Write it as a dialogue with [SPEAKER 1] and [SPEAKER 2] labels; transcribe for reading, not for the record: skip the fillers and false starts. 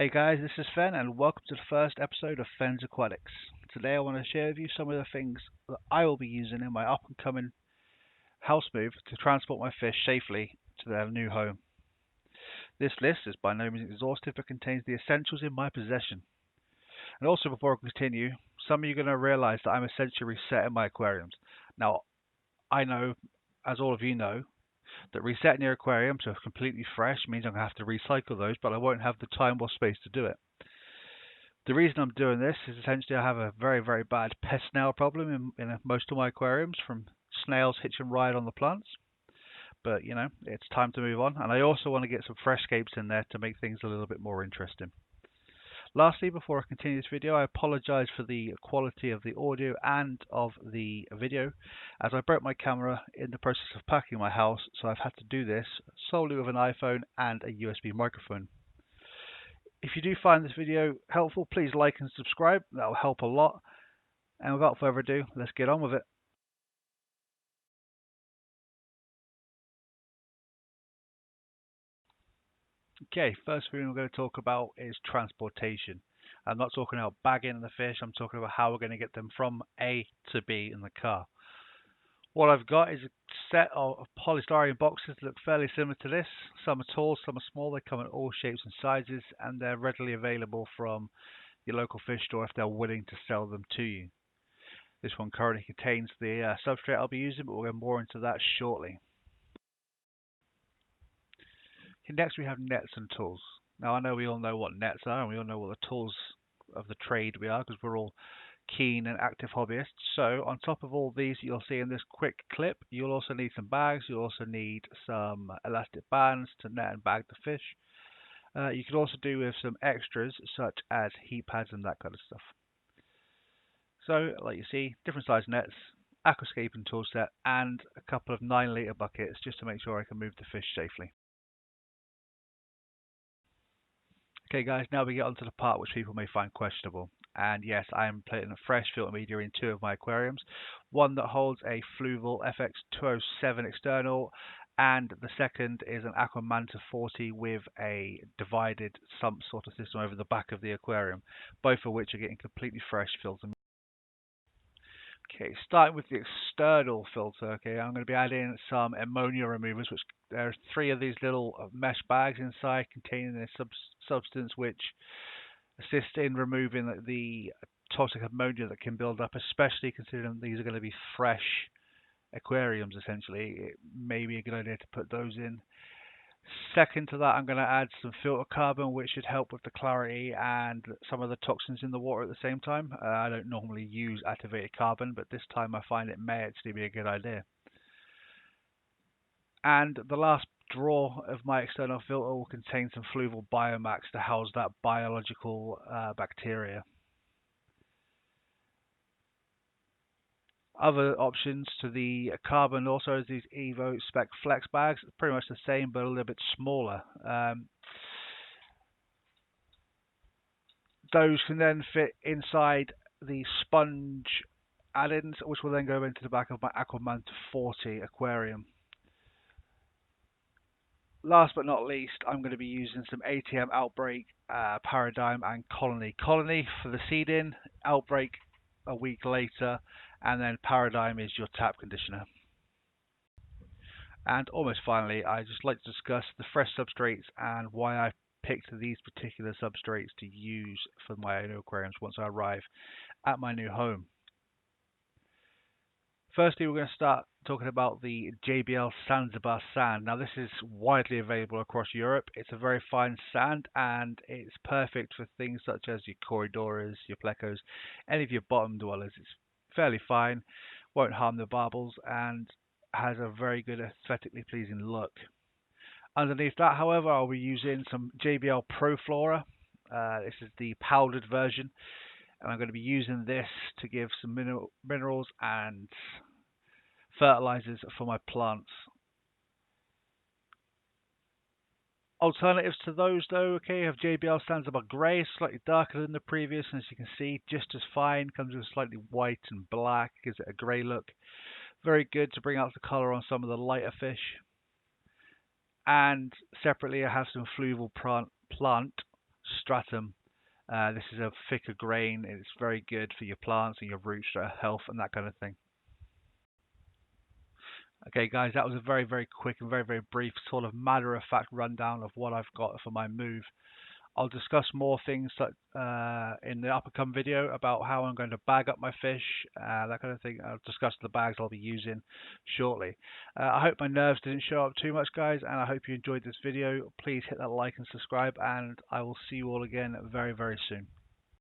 [SPEAKER 1] Hey guys, this is Fen and welcome to the first episode of Fen's Aquatics. Today I want to share with you some of the things that I will be using in my up and coming house move to transport my fish safely to their new home. This list is by no means exhaustive but contains the essentials in my possession. And also before I continue, some of you are going to realize that I'm essentially resetting my aquariums. Now, I know, as all of you know, that resetting your aquarium to completely fresh means I'm going to have to recycle those, but I won't have the time or space to do it. The reason I'm doing this is essentially I have a very bad pest snail problem in most of my aquariums, from snails hitch and ride on the plants. But you know, it's time to move on, and I also want to get some fresh scapes in there to make things a little bit more interesting. Lastly, before I continue this video, I apologize for the quality of the audio and of the video, as I broke my camera in the process of packing my house, so I've had to do this solely with an iPhone and a USB microphone. If you do find this video helpful, please like and subscribe. That will help a lot. And without further ado, let's get on with it. Okay, first thing we're going to talk about is transportation. I'm not talking about bagging the fish, I'm talking about how we're going to get them from A to B in the car. What I've got is a set of polystyrene boxes that look fairly similar to this. Some are tall, some are small, they come in all shapes and sizes, and they're readily available from your local fish store if they're willing to sell them to you. This one currently contains the substrate I'll be using, but we'll go more into that shortly. Okay, next we have nets and tools. Now I know we all know what nets are, and we all know what the tools of the trade we are, because we're all keen and active hobbyists. So on top of all these you'll see in this quick clip, you'll also need some bags, you'll also need some elastic bands to net and bag the fish. You could also do with some extras such as heat pads and that kind of stuff. So, like you see, different size nets, aquascaping tool set, and a couple of 9-litre buckets just to make sure I can move the fish safely. Okay guys, now we get on to the part which people may find questionable. And yes, I am putting a fresh filter media in 2 of my aquariums. One that holds a Fluval FX207 external, and the second is an Aquamanta 40 with a divided sump sort of system over the back of the aquarium, both of which are getting completely fresh filter. Okay, starting with the external filter, okay, I'm going to be adding some ammonia removers, which there are 3 of these little mesh bags inside containing a substance which assists in removing the toxic ammonia that can build up, especially considering these are going to be fresh aquariums essentially. It may be a good idea to put those in. Second to that, I'm going to add some filter carbon, which should help with the clarity and some of the toxins in the water at the same time. I don't normally use activated carbon, but this time I find it may actually be a good idea. And the last drawer of my external filter will contain some Fluval Biomax to house that biological bacteria. Other options to the carbon also is these Evo Spec Flex bags, pretty much the same but a little bit smaller. Those can then fit inside the sponge add-ins, which will then go into the back of my Aquamanta 40 aquarium. Last but not least, I'm going to be using some ATM Outbreak, Paradigm and Colony. Colony for the seed-in, Outbreak a week later, and then Paradigm is your tap conditioner. And almost finally, I just like to discuss the fresh substrates and why I picked these particular substrates to use for my new aquariums once I arrive at my new home. Firstly, we're going to start talking about the JBL Zanzibar sand. Now, this is widely available across Europe. It's a very fine sand, and it's perfect for things such as your Corridoras, your Plecos, any of your bottom dwellers. It's fairly fine, won't harm the barbels, and has a very good aesthetically pleasing look. Underneath that, however, I'll be using some JBL Pro Flora. This is the powdered version, and I'm going to be using this to give some minerals and fertilizers for my plants. Alternatives to those though, okay, have JBL Zanzibar Grey, slightly darker than the previous, and as you can see, just as fine, comes with slightly white and black, gives it a grey look. Very good to bring out the colour on some of the lighter fish. And separately I have some Fluval Plant stratum. This is a thicker grain. It's very good for your plants and your root health and that kind of thing. Okay, guys, that was a very, very quick and very, very brief sort of matter-of-fact rundown of what I've got for my move. I'll discuss more things in the upcoming video about how I'm going to bag up my fish, that kind of thing. I'll discuss the bags I'll be using shortly. I hope my nerves didn't show up too much, guys, and I hope you enjoyed this video. Please hit that like and subscribe, and I will see you all again very, very soon.